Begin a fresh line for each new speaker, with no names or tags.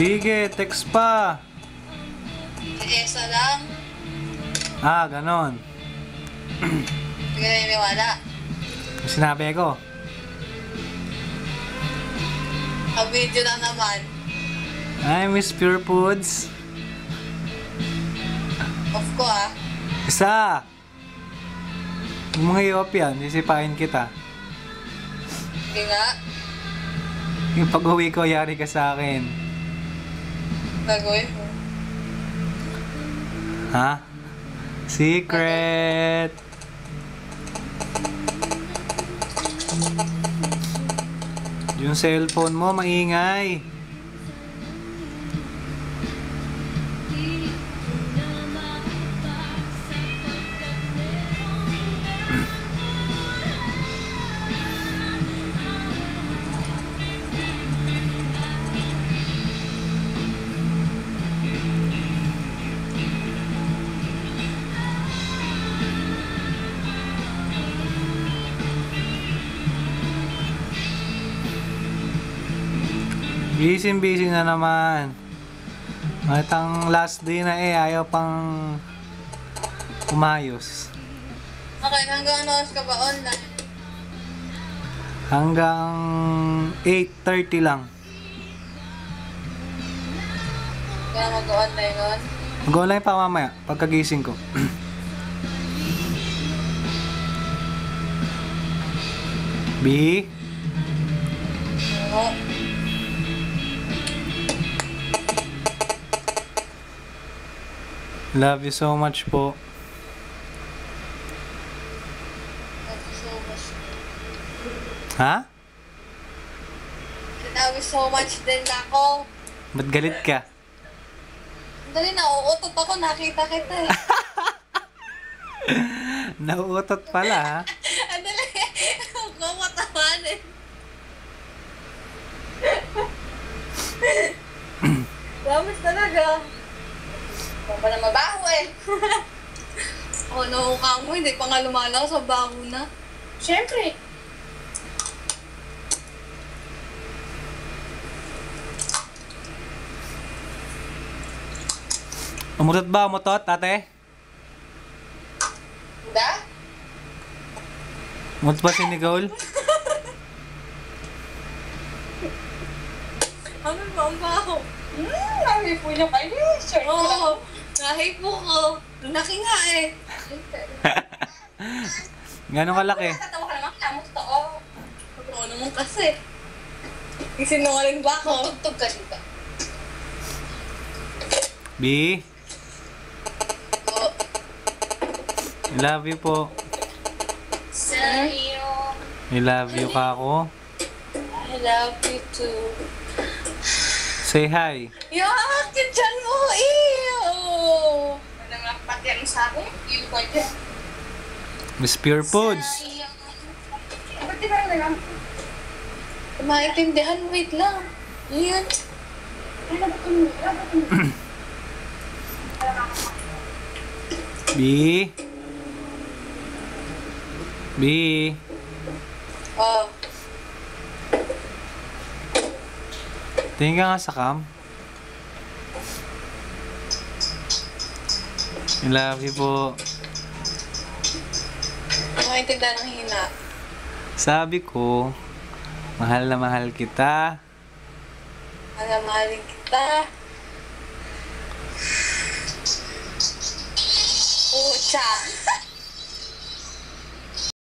Sige, text pa.
Esa lang.
Ah, ganon.
Hindi ka naniniwala.
Sinabi ko.
Video na naman.
I miss Pure Foods.
Off ko ah.
Isa! Yung mga i-off yan, sisipain kita.
Hindi nga.
Yung pag-uwi ko, yari ka sa akin.
Gagawin mo.
Ha? Secret! Yung cellphone mo, maingay. Busy na naman. At ang last day na ayaw pang umayos.
Okay, hanggang ano oras ka ba online?
Hanggang 8:30 lang.
Kaya mag-online nun?
Mag-online pa mamaya, pagkagising ko. B?
Oo.
Love you so much po.
Love you so much.
Ha?
Love you so much din ako.
Ba't galit ka?
Dali na, uutot ako. Nakita kita eh.
Nauutot pala ha?
Dali. Huwag ko matawanin. Promise talaga. Huwag pa na mabaho eh. Ako naukang mo, hindi pa nga lumalaw sa baho na. Siyempre.
Umutot ba? Umutot, ate?
Da?
Umutot ba si Nicole?
Ano ba ang baho? Nahi po niyo kayo. Sure. Oo. Nahi po ko. Laki nga eh.
Gano'ng kalaki?
Tatawa ka naman. Kaya mo totoo. Totoo naman kasi. Isinungaling ba ako? Tugtog ka dito.
B?
Oo.
I love you po.
Sa'yo.
I love you ka ako.
I love you too.
Say hi.
Yak! Yung tiyan mo! Ew! Ano nga pati ang sabi? Yung pwede.
Miss Pure Foods.
Ba't di ba lang? Maintindihan, wait lang. Ayan.
B? B?
Oh.
Tingin ka nga sa cam. I love you po.
Maintindihan ng hina.
Sabi ko, mahal na mahal kita.
Mahalin kita. Pucha.